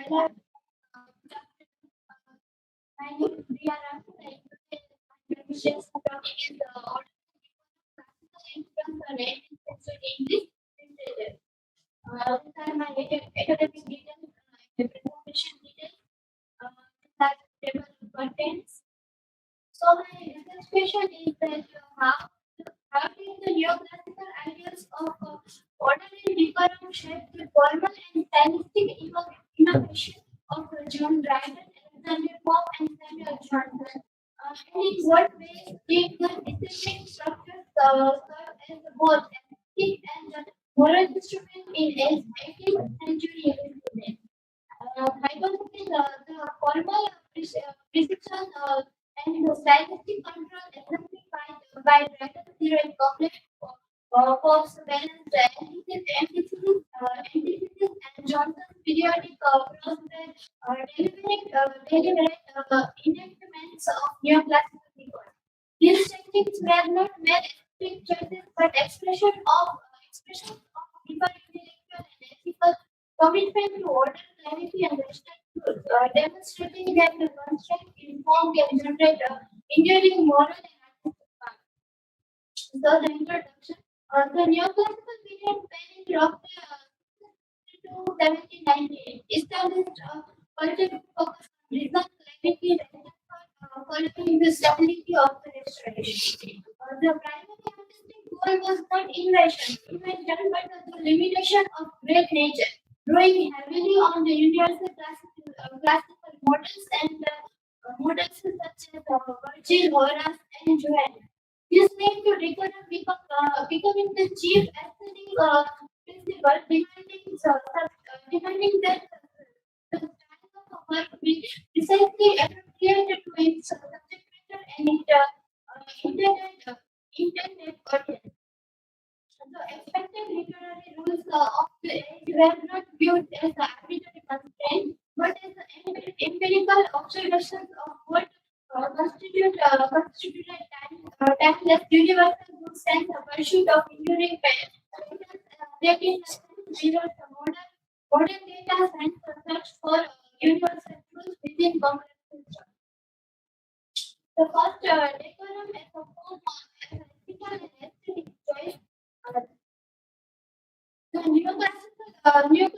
Hello, my name is Priya Ram. My wishes about is the order classical influence on 18th century English literature. These are my academic details, information details, that table contents. So my research question is that how did the neoclassical ideas of order and decorum shape the formal and stylistic innovation of John Dryden, Alexander Pope, and Samuel Johnson? And in what ways did the distinct structures serve as both aesthetic and moral instrument in 18th century England? Hypothesis, the formal precision and the stylistic control exemplified by Dragon's theory and complex Pope's balanced antithesis and Johnson's periodic prose were deliberate enactments of neoclassical thought. These techniques were not mere strict choices but expressions of deeper intellectual and ethical commitment to order, clarity, and rational truth, demonstrating that the construct informed can generate enduring moral and artistic power. So the introduction, the neoclassical period spanning roughly to 1798 established a cultural focus on reason, clarity, rational thought, following the stability of the restoration. The primary artistic goal was not invention, but the limitation of great nature, drawing heavily on the universal classical models and models such as Virgil, Horace, and Joanne. This led to becoming the chief aesthetic principle, demanding that the style of a work be precisely appropriated to its subject matter and its intended audience. The expected literary rules of the age were not viewed as arbitrary constraints, but as empirical observations of what constituted timeless universal goods and the pursuit of enduring patterns. That in essence mirrors the modern data science search for universal truths within complex systems. The first decorum as a form of ethical and aesthetic choice. uh, the neoclassical idea of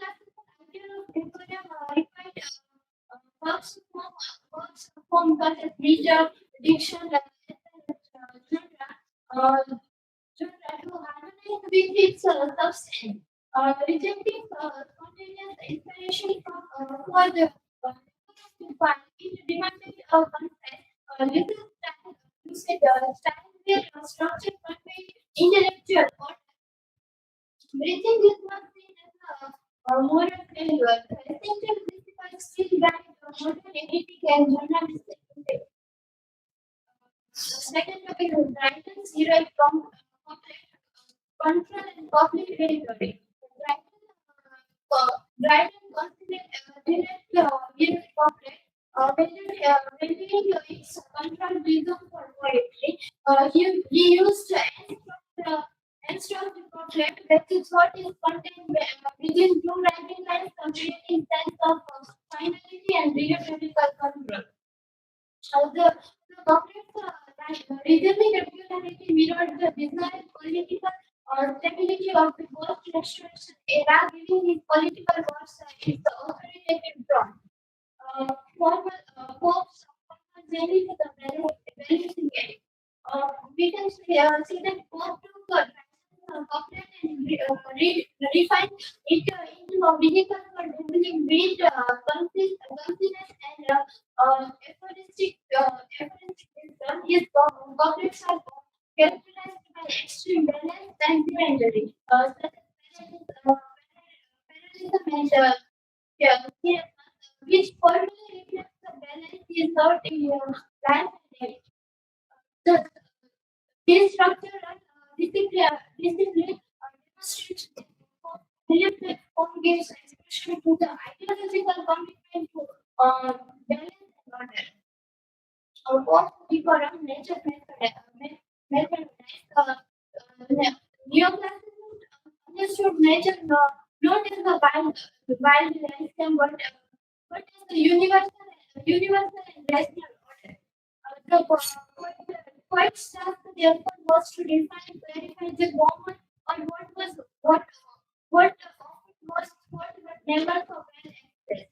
decorum required works form such as meter, diction, genre, genre to harmonize with its substance, rejecting spontaneous inspiration from for the it demanded a concise, little style, usage style where structure conveyed intellectual or breaching this was seen as a moral failure. The essential principles still guide modern editing and journalistic today. The second topic is Brighton's derived from control and public territory. Brighton considered direct corporate, maintaining its control rhythm for poetry. He used abstract portrait that is what is contained within two writing lines, creating sense of finality and geographical control. The complex rhythmic regularity mirrored the desired political stability of the post-restoration era, giving his political works its authoritative tone. Pope's journey to the balancing act. We can see that Pope took couplet and refined it into a vehicle for handling weight, conciseness, and aphoristic wisdom. His couplets are characterized by extreme balance and imagery, such as parallelism and yeah, yeah, which formally reflects the balance he sought in life and age. The this structure discipline demonstrates deliberate form gives expression to the ideological commitment to balance and order. Both decorum nature method neoclassicism understood nature not as the wild landscape but What is the universal and rational order? The quite staff therefore was to define, clarify the common or what was thought but never so well expressed.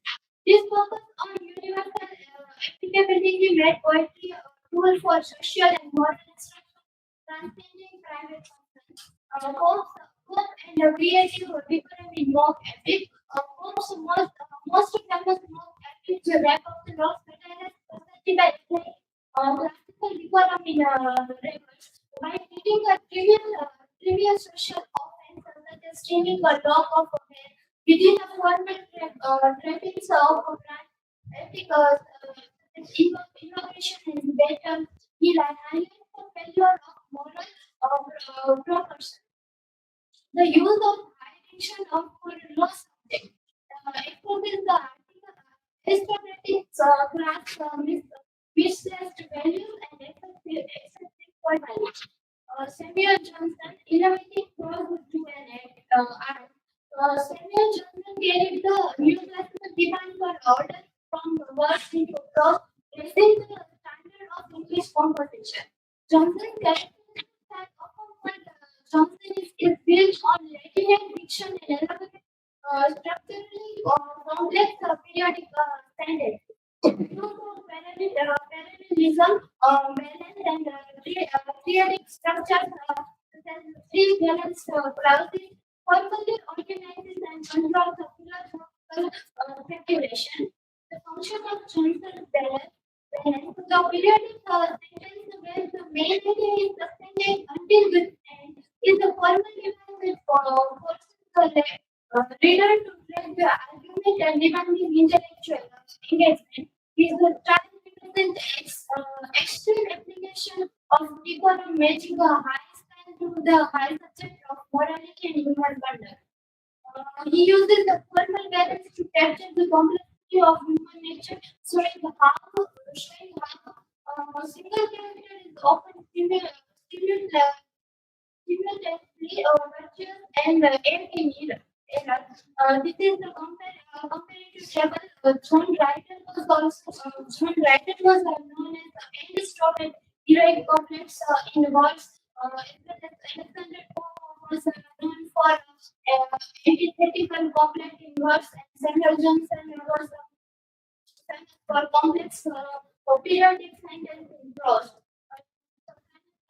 This focus on universal applicability made poetry a tool for social and moral instruction, transcending private concerns. Hope and creative development in mock epic. Hope's most famous mock epic to wrap up the lost bitterness society by applying classical decorum in reverse. By treating a trivial social offense such as stealing a dog of a man within the formal trappings of a brand ethic, innovation and better, he highlights the failure of moral proportion. The use of high diction of for law subject exposes the aristocratic class misplaced values and excessive for knowledge. Samuel Johnson, innovating prose to an art. Samuel Johnson carried the new classical demand for order from verse into prose, raising the standard of English composition. Johnson's characteristics have often called Johnson is built on Latin diction and elaborate structurally complex periodic standards. Due to parallelism, balance, and periodic structures, such as three balance clauses, formally organizes and controls the philosophical speculation. The function of Johnson's balance. The periodic sentence where the main idea is suspended until the end is the formal event that forces the reader to track the argument and demanding intellectual engagement. Is the time represent extreme application of decorum matching a high stand to the high subject of morality and human conduct. He uses the formal balance to capture the complexity of human nature, showing how a single character is often simultaneously virtuous and aim in error. This is the comparative table. John Dryden was known as the Aristotle heroic complex in words. Alexander Pope was known for antithetical complex in words, and Samuel Johnson was famous for complex periodic sentence in prose.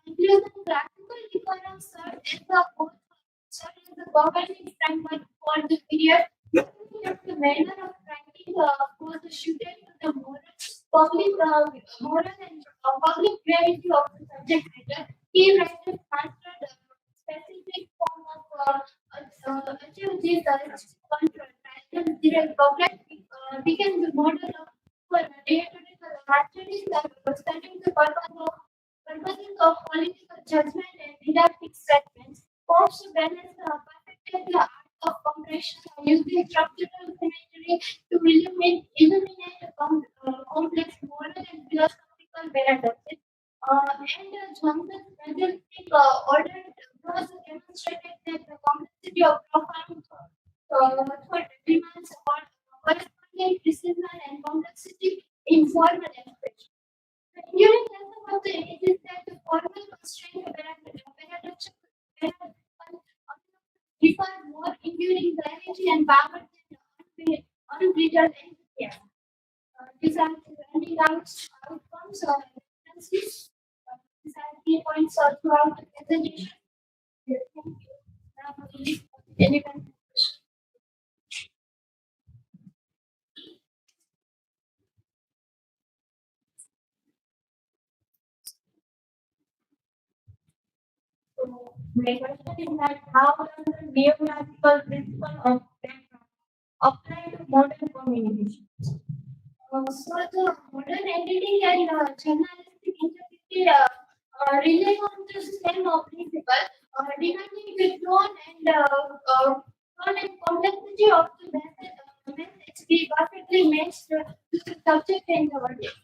Conclusion: classical decorum served as the governing framework for the period. The manner of writing was suited to the moral and public gravity of the subject matter. Key writers mastered a specific form of achieve this control. Title direct public became the model of for theatrical archery studying the purposes of political judgment and didactic statements. Pope's balance perfected the art of compression using structural symmetry to illuminate complex moral and philosophical paradoxes. And Johnson's majestic order was demonstrated that the complexity of profound thought demands corresponding precision and complexity in formal expression. The enduring lesson of the age is that the formal constraint paradox require more enduring clarity and power than unbridled enthusiasm. These are the ending outcomes of references. These are key points throughout the presentation. Thank you. Now, please, anyone? So, my question is that how does the neoclassical principle of background apply to modern communication? So the modern editing and journalistic interpreted rely on the same principle, demanding the tone and complexity of the message be perfectly matched to the subject and the audience.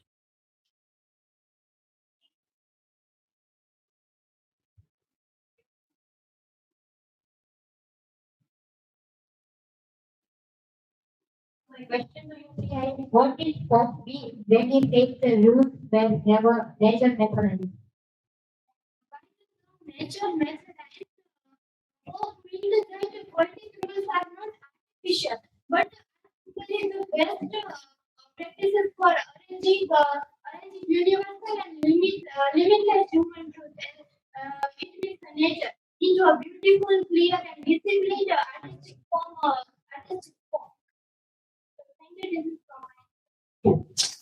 My question to you is, what is Pope B when he takes the rules when never nature methodology? Nature methodology. Pope means that the political rules are not artificial, but actually the best practices for arranging universal and limitless human truth. It makes the nature into a beautiful, clear, and disciplined artistic form. Artistic form. So, thank you. This is from my